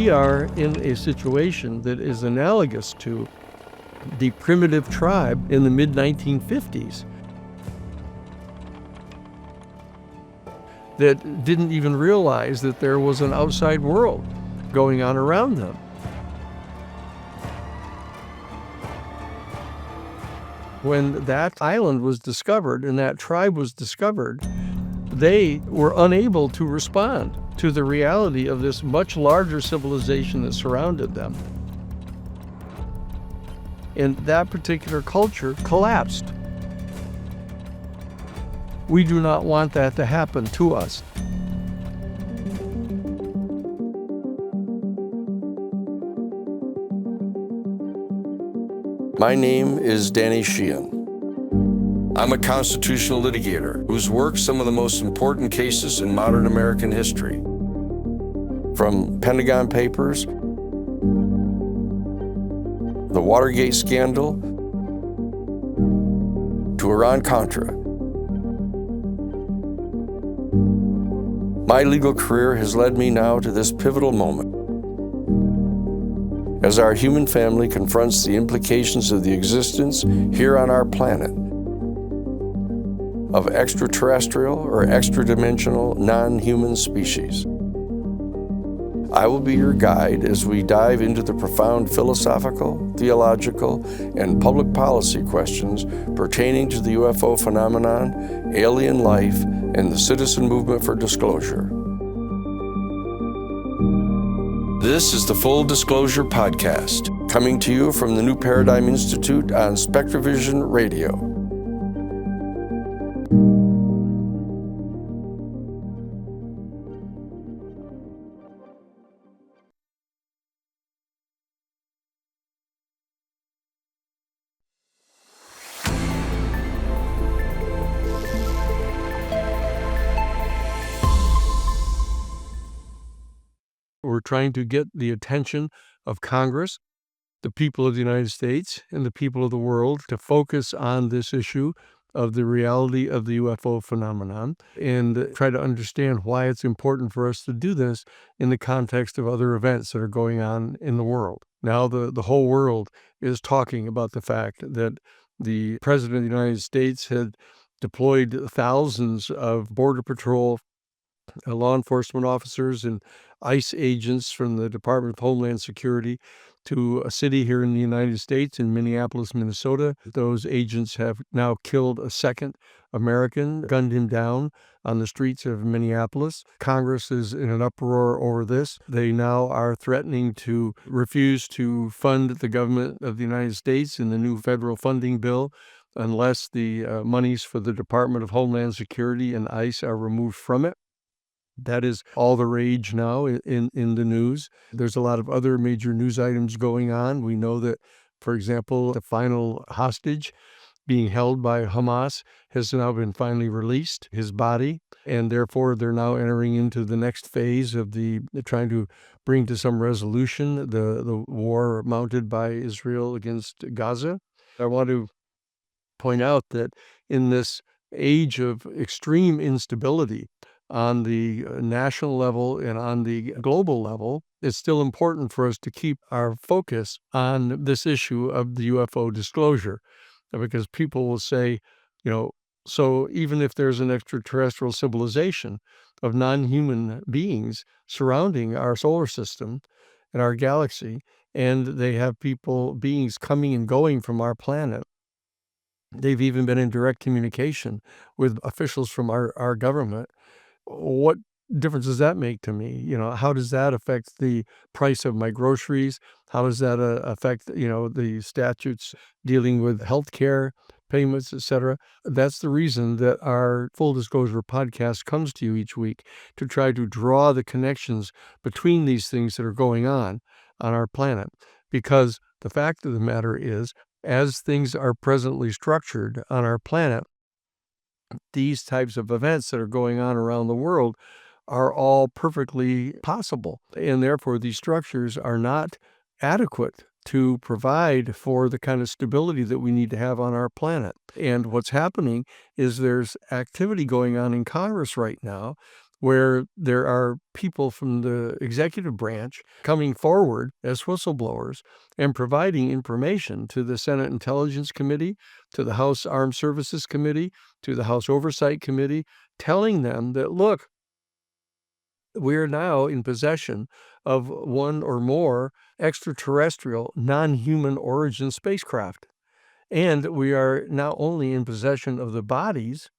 we are in a situation that is analogous to the primitive tribe in the mid-1950s that didn't even realize that there was an outside world going on around them. When that island was discovered and that tribe was discovered, they were unable to respond to the reality of this much larger civilization that surrounded them. And that particular culture collapsed. We do not want that to happen to us. My name is Danny Sheehan. I'm a constitutional litigator who's worked some of the most important cases in modern American history. From Pentagon Papers, the Watergate scandal, to Iran-Contra. My legal career has led me now to this pivotal moment. As our human family confronts the implications of the existence here on our planet of extraterrestrial or extra-dimensional non-human species. I will be your guide as we dive into the profound philosophical, theological, and public policy questions pertaining to the UFO phenomenon, alien life, and the citizen movement for disclosure. This is the Full Disclosure Podcast, coming to you from the New Paradigm Institute on SpectraVision Radio. We're trying to get the attention of Congress, the people of the United States, and the people of the world to focus on this issue of the reality of the UFO phenomenon and try to understand why it's important for us to do this in the context of other events that are going on in the world. Now, the whole world is talking about the fact that the President of the United States had deployed thousands of Border Patrol law enforcement officers and ICE agents from the Department of Homeland Security to a city here in the United States, in Minneapolis, Minnesota. Those agents have now killed a second American, gunned him down on the streets of Minneapolis. Congress is in an uproar over this. They now are threatening to refuse to fund the government of the United States in the new federal funding bill unless the monies for the Department of Homeland Security and ICE are removed from it. That is all the rage now in the news. There's a lot of other major news items going on. We know that, for example, the final hostage being held by Hamas has now been finally released, his body, and therefore they're now entering into the next phase of trying to bring to some resolution the war mounted by Israel against Gaza. I want to point out that in this age of extreme instability, on the national level and on the global level, it's still important for us to keep our focus on this issue of the UFO disclosure, because people will say, so even if there's an extraterrestrial civilization of non-human beings surrounding our solar system and our galaxy, and they have beings coming and going from our planet, they've even been in direct communication with officials from our government. What difference does that make to me? How does that affect the price of my groceries? How does that affect, the statutes dealing with healthcare payments, et cetera? That's the reason that our Full Disclosure podcast comes to you each week, to try to draw the connections between these things that are going on our planet. Because the fact of the matter is, as things are presently structured on our planet, these types of events that are going on around the world are all perfectly possible. And therefore, these structures are not adequate to provide for the kind of stability that we need to have on our planet. And what's happening is there's activity going on in Congress right now where there are people from the executive branch coming forward as whistleblowers and providing information to the Senate Intelligence Committee, to the House Armed Services Committee, to the House Oversight Committee, telling them that, look, we're now in possession of one or more extraterrestrial, non-human origin spacecraft. And we are not only in possession of the bodies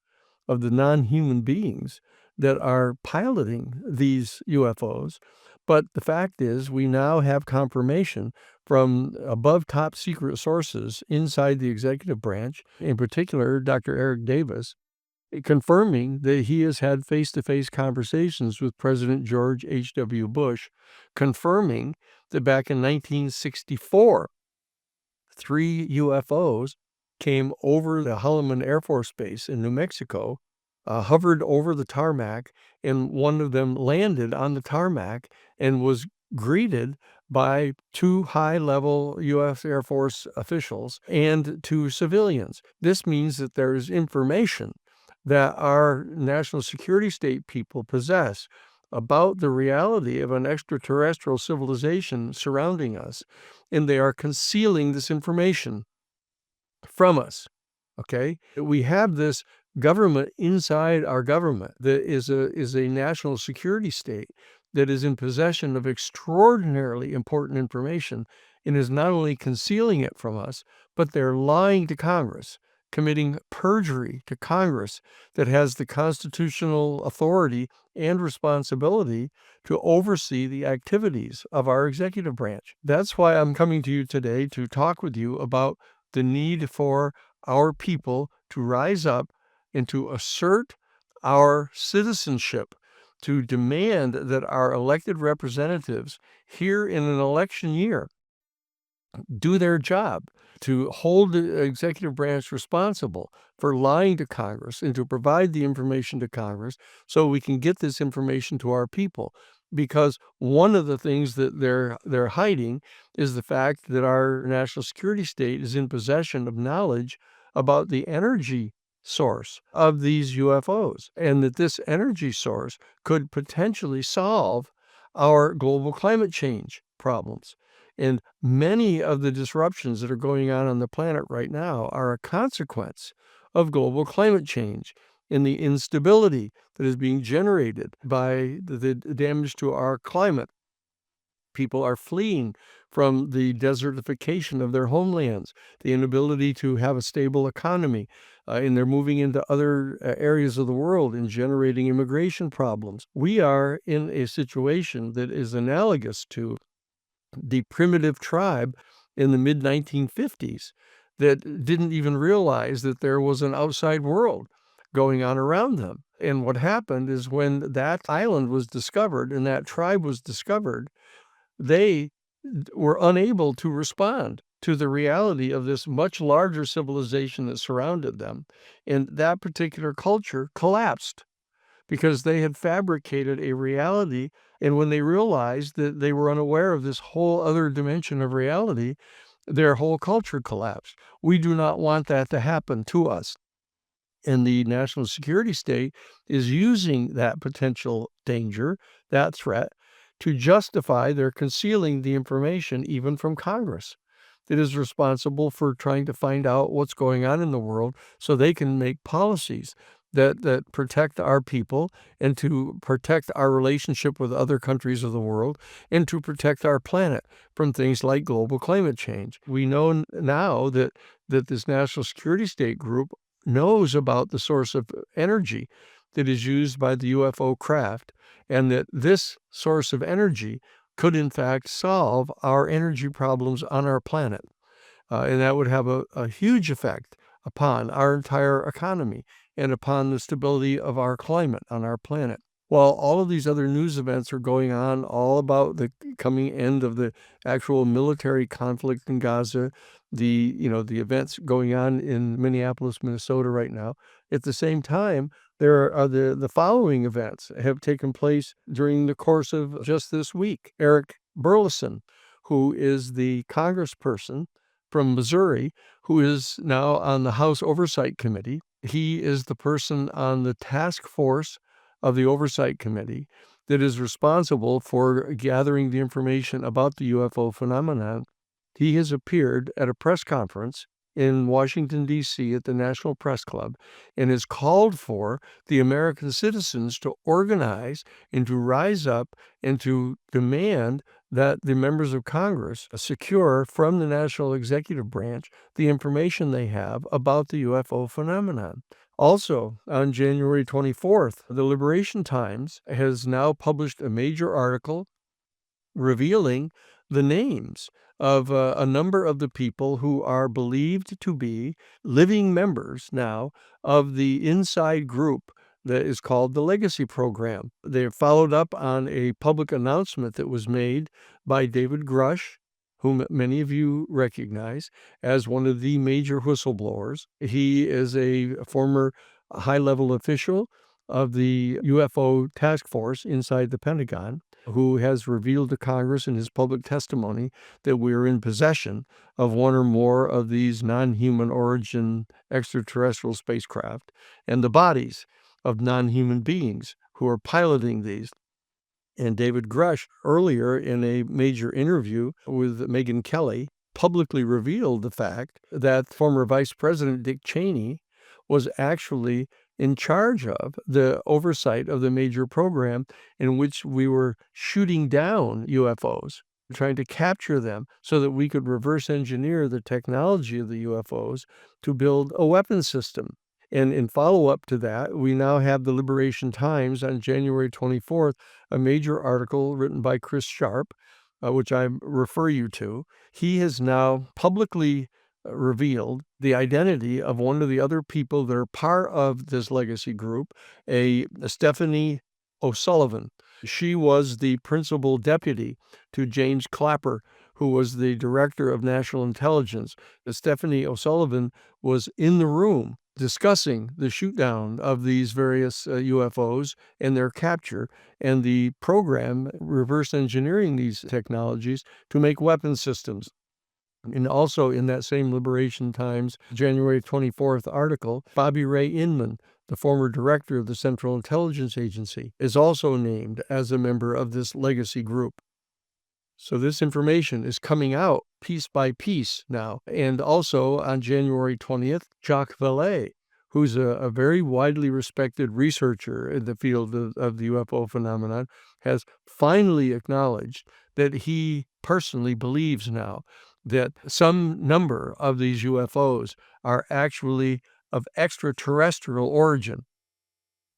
of the non-human beings that are piloting these UFOs, but the fact is we now have confirmation from above top secret sources inside the executive branch, in particular Dr. Eric Davis, confirming that he has had face-to-face conversations with President George H.W. Bush, confirming that back in 1964, 3 UFOs came over the Holloman Air Force Base in New Mexico, hovered over the tarmac, and one of them landed on the tarmac and was greeted by 2 high-level U.S. Air Force officials and 2 civilians. This means that there is information that our national security state people possess about the reality of an extraterrestrial civilization surrounding us, and they are concealing this information from us, okay? We have this government inside our government that is a national security state that is in possession of extraordinarily important information and is not only concealing it from us, but they're lying to Congress, committing perjury to Congress that has the constitutional authority and responsibility to oversee the activities of our executive branch. That's why I'm coming to you today to talk with you about the need for our people to rise up and to assert our citizenship, to demand that our elected representatives here in an election year do their job, to hold the executive branch responsible for lying to Congress and to provide the information to Congress so we can get this information to our people. Because one of the things that they're hiding is the fact that our national security state is in possession of knowledge about the energy source of these UFOs, and that this energy source could potentially solve our global climate change problems. And many of the disruptions that are going on the planet right now are a consequence of global climate change and the instability that is being generated by the damage to our climate. People are fleeing from the desertification of their homelands, the inability to have a stable economy, and they're moving into other areas of the world and generating immigration problems. We are in a situation that is analogous to the primitive tribe in the mid-1950s that didn't even realize that there was an outside world going on around them. And what happened is when that island was discovered and that tribe was discovered, they were unable to respond to the reality of this much larger civilization that surrounded them. And that particular culture collapsed because they had fabricated a reality. And when they realized that they were unaware of this whole other dimension of reality, their whole culture collapsed. We do not want that to happen to us. And the national security state is using that potential danger, that threat, to justify their concealing the information even from Congress that is responsible for trying to find out what's going on in the world so they can make policies that protect our people and to protect our relationship with other countries of the world and to protect our planet from things like global climate change. We know now that this national security state group knows about the source of energy that is used by the UFO craft, and that this source of energy could in fact solve our energy problems on our planet. And that would have a huge effect upon our entire economy and upon the stability of our climate on our planet. While all of these other news events are going on, all about the coming end of the actual military conflict in Gaza, the events going on in Minneapolis, Minnesota right now, at the same time, there are the following events have taken place during the course of just this week. Eric Burleson, who is the congressperson from Missouri, who is now on the House Oversight Committee. He is the person on the task force of the Oversight Committee that is responsible for gathering the information about the UFO phenomenon. He has appeared at a press conference in Washington, D.C. at the National Press Club and has called for the American citizens to organize and to rise up and to demand that the members of Congress secure from the National Executive Branch the information they have about the UFO phenomenon. Also, on January 24th, the Liberation Times has now published a major article revealing the names of a number of the people who are believed to be living members now of the inside group that is called the Legacy Program. They followed up on a public announcement that was made by David Grush, whom many of you recognize as one of the major whistleblowers. He is a former high-level official of the UFO task force inside the Pentagon, who has revealed to Congress in his public testimony that we are in possession of one or more of these non-human origin extraterrestrial spacecraft and the bodies of non-human beings who are piloting these. And David Grush, earlier in a major interview with Megyn Kelly, publicly revealed the fact that former Vice President Dick Cheney was actually in charge of the oversight of the major program in which we were shooting down UFOs, trying to capture them so that we could reverse engineer the technology of the UFOs to build a weapon system. And in follow-up to that, we now have the Liberation Times on January 24th, a major article written by Chris Sharp, which I refer you to. He has now publicly revealed the identity of one of the other people that are part of this legacy group, a Stephanie O'Sullivan. She was the principal deputy to James Clapper, who was the director of national intelligence. Stephanie O'Sullivan was in the room discussing the shootdown of these various UFOs and their capture and the program reverse engineering these technologies to make weapon systems. And also in that same Liberation Times January 24th article, Bobby Ray Inman, the former director of the Central Intelligence Agency, is also named as a member of this legacy group. So this information is coming out piece by piece now. And also on January 20th, Jacques Vallée, who's a very widely respected researcher in the field of the UFO phenomenon, has finally acknowledged that he personally believes now that some number of these UFOs are actually of extraterrestrial origin.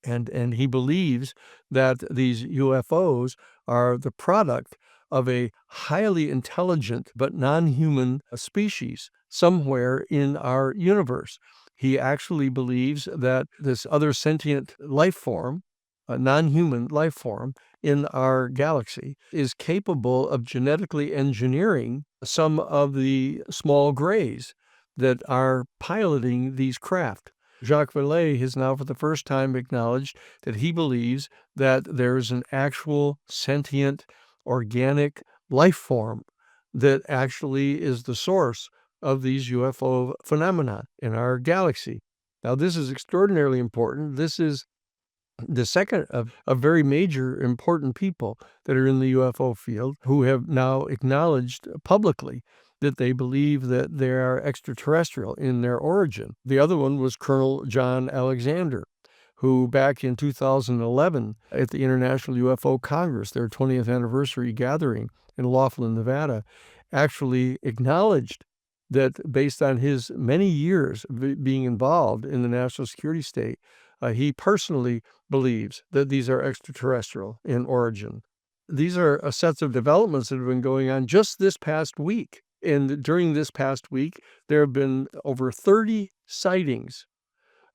And he believes that these UFOs are the product of a highly intelligent but non-human species somewhere in our universe. He actually believes that this other sentient life form, a non-human life form in our galaxy, is capable of genetically engineering some of the small grays that are piloting these craft. Jacques Vallée has now for the first time acknowledged that he believes that there is an actual sentient organic life form that actually is the source of these UFO phenomena in our galaxy. Now, this is extraordinarily important. This is the second of very major important people that are in the UFO field who have now acknowledged publicly that they believe that they are extraterrestrial in their origin. The other one was Colonel John Alexander, who back in 2011 at the International UFO Congress, their 20th anniversary gathering in Laughlin, Nevada, actually acknowledged that based on his many years being involved in the national security state, he personally believes that these are extraterrestrial in origin. These are sets of developments that have been going on just this past week. And during this past week, there have been over 30 sightings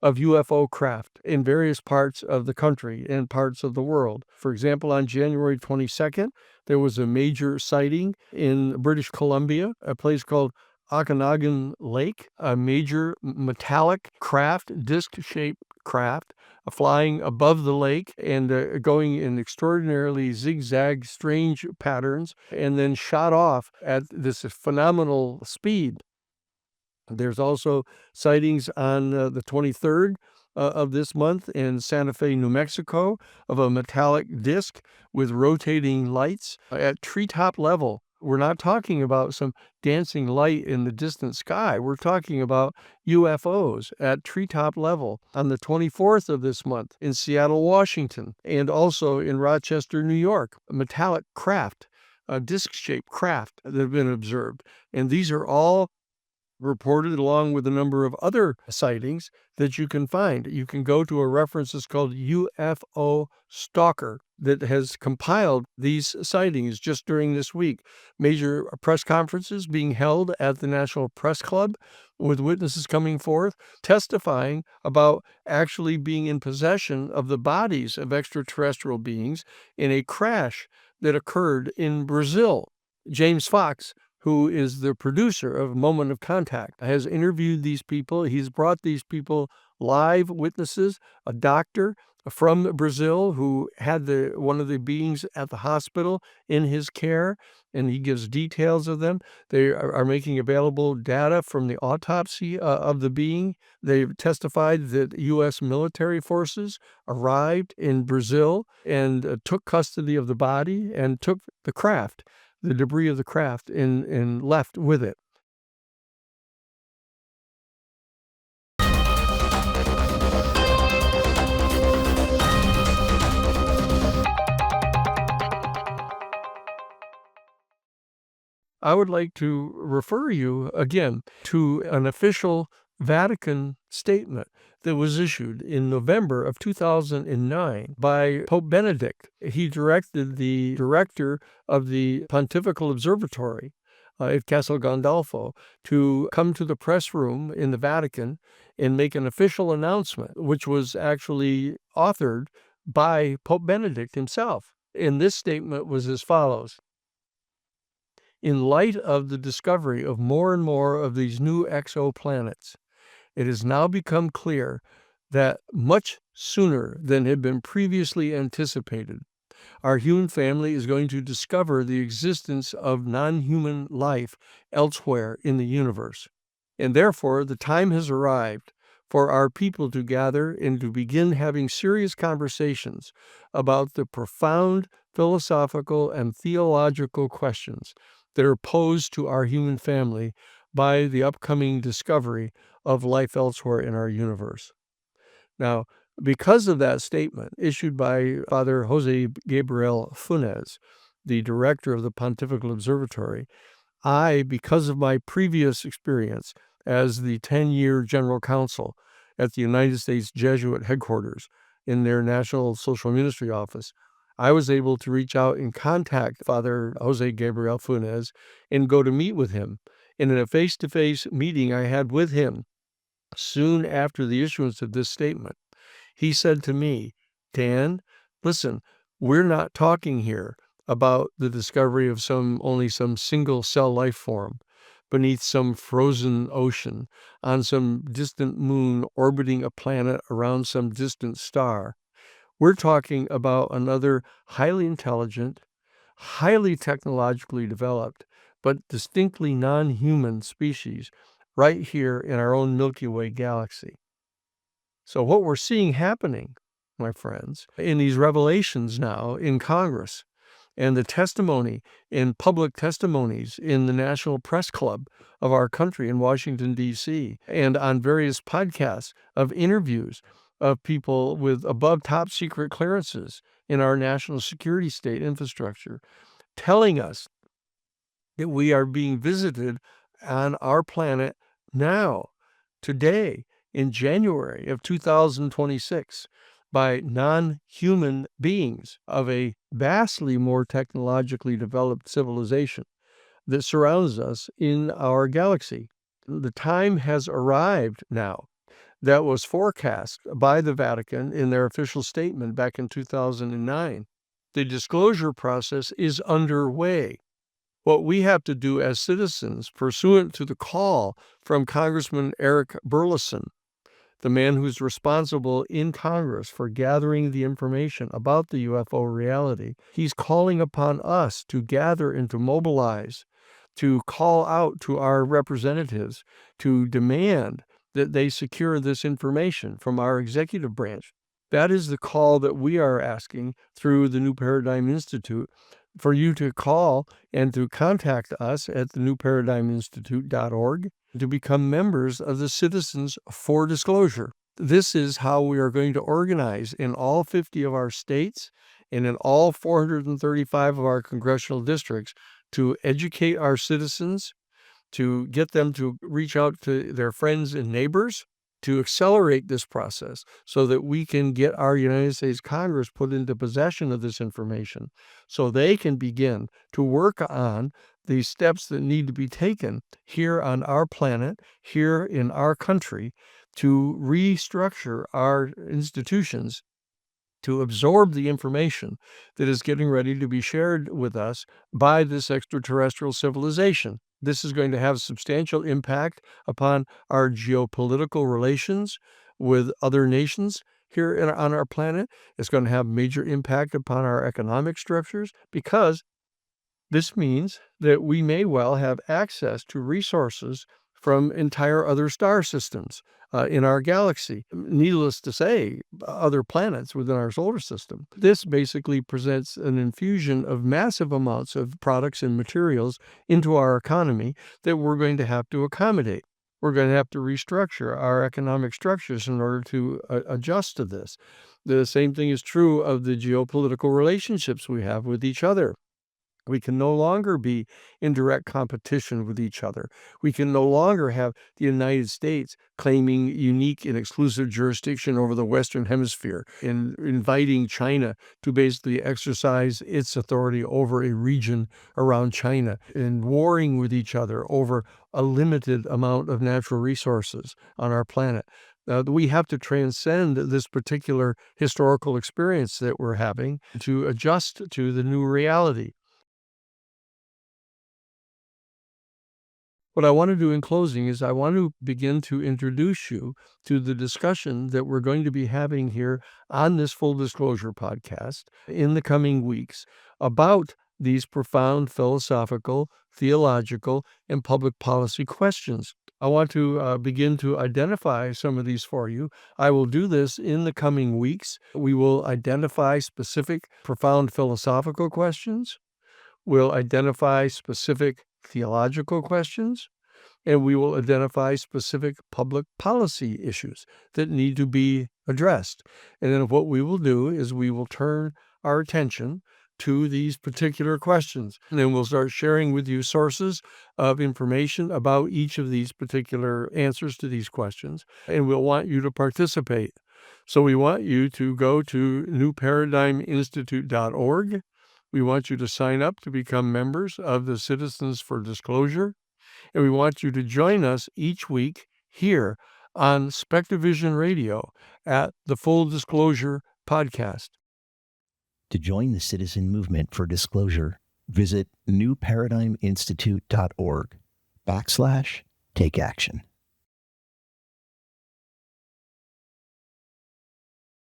of UFO craft in various parts of the country and parts of the world. For example, on January 22nd, there was a major sighting in British Columbia, a place called Okanagan Lake, a major metallic craft, disc-shaped craft, flying above the lake and going in extraordinarily zigzag, strange patterns, and then shot off at this phenomenal speed. There's also sightings on the 23rd of this month in Santa Fe, New Mexico, of a metallic disc with rotating lights at treetop level. We're not talking about some dancing light in the distant sky. We're talking about UFOs at treetop level on the 24th of this month in Seattle, Washington, and also in Rochester, New York, a metallic craft, a disc-shaped craft that have been observed. And these are all reported along with a number of other sightings that you can find. You can go to a reference that's called UFO Stalker that has compiled these sightings just during this week. Major press conferences being held at the National Press Club with witnesses coming forth, testifying about actually being in possession of the bodies of extraterrestrial beings in a crash that occurred in Brazil. James Fox, who is the producer of Moment of Contact, has interviewed these people. He's brought these people live witnesses, a doctor from Brazil who had one of the beings at the hospital in his care, and he gives details of them. They are making available data from the autopsy of the being. They've testified that U.S. military forces arrived in Brazil and took custody of the body and took the craft, the debris of the craft, and left with it. I would like to refer you again to an official Vatican statement that was issued in November of 2009 by Pope Benedict. He directed the director of the Pontifical Observatory at Castel Gandolfo to come to the press room in the Vatican and make an official announcement, which was actually authored by Pope Benedict himself. And this statement was as follows: in light of the discovery of more and more of these new exoplanets, it has now become clear that much sooner than had been previously anticipated, our human family is going to discover the existence of non-human life elsewhere in the universe. And therefore, the time has arrived for our people to gather and to begin having serious conversations about the profound philosophical and theological questions that are posed to our human family by the upcoming discovery of life elsewhere in our universe. Now, because of that statement issued by Father Jose Gabriel Funes, the director of the Pontifical Observatory, I, because of my previous experience as the 10-year general counsel at the United States Jesuit headquarters in their National Social Ministry office, I was able to reach out and contact Father Jose Gabriel Funes and go to meet with him. And in a face-to-face meeting I had with him soon after the issuance of this statement, he said to me, "Dan, listen, we're not talking here about the discovery of only some single cell life form beneath some frozen ocean on some distant moon orbiting a planet around some distant star. We're talking about another highly intelligent, highly technologically developed, but distinctly non-human species right here in our own Milky Way galaxy." So what we're seeing happening, my friends, in these revelations now in Congress and the testimony in public testimonies in the National Press Club of our country in Washington, D.C., and on various podcasts of interviews of people with above top secret clearances in our national security state infrastructure, telling us that we are being visited on our planet now, today, in January of 2026, by non-human beings of a vastly more technologically developed civilization that surrounds us in our galaxy. The time has arrived now that was forecast by the Vatican in their official statement back in 2009. The disclosure process is underway. What we have to do as citizens, pursuant to the call from Congressman Eric Burleson, the man who's responsible in Congress for gathering the information about the UFO reality, he's calling upon us to gather and to mobilize, to call out to our representatives, to demand that they secure this information from our executive branch. That is the call that we are asking through the New Paradigm Institute for you to call and to contact us at thenewparadigminstitute.org to become members of the Citizens for Disclosure. This is how we are going to organize in all 50 of our states and in all 435 of our congressional districts to educate our citizens, to get them to reach out to their friends and neighbors, to accelerate this process so that we can get our United States Congress put into possession of this information so they can begin to work on the steps that need to be taken here on our planet, here in our country, to restructure our institutions to absorb the information that is getting ready to be shared with us by this extraterrestrial civilization. This is going to have substantial impact upon our geopolitical relations with other nations here on our planet. It's going to have major impact upon our economic structures because this means that we may well have access to resources from entire other star systems in our galaxy. Needless to say, other planets within our solar system. This basically presents an infusion of massive amounts of products and materials into our economy that we're going to have to accommodate. We're going to have to restructure our economic structures in order to adjust to this. The same thing is true of the geopolitical relationships we have with each other. We can no longer be in direct competition with each other. We can no longer have the United States claiming unique and exclusive jurisdiction over the Western Hemisphere and inviting China to basically exercise its authority over a region around China and warring with each other over a limited amount of natural resources on our planet. We have to transcend this particular historical experience that we're having to adjust to the new reality. What I want to do in closing is I want to begin to introduce you to the discussion that we're going to be having here on this Full Disclosure podcast in the coming weeks about these profound philosophical, theological, and public policy questions. I want to begin to identify some of these for you. I will do this in the coming weeks. We will identify specific, profound philosophical questions. We'll identify specific theological questions, and we will identify specific public policy issues that need to be addressed. And then what we will do is we will turn our attention to these particular questions. And then we'll start sharing with you sources of information about each of these particular answers to these questions. And we'll want you to participate. So we want you to go to newparadigminstitute.org. We want you to sign up to become members of the Citizens for Disclosure, and we want you to join us each week here on Spectrovision Radio at the Full Disclosure Podcast. To join the citizen movement for disclosure, visit newparadigminstitute.org/take action.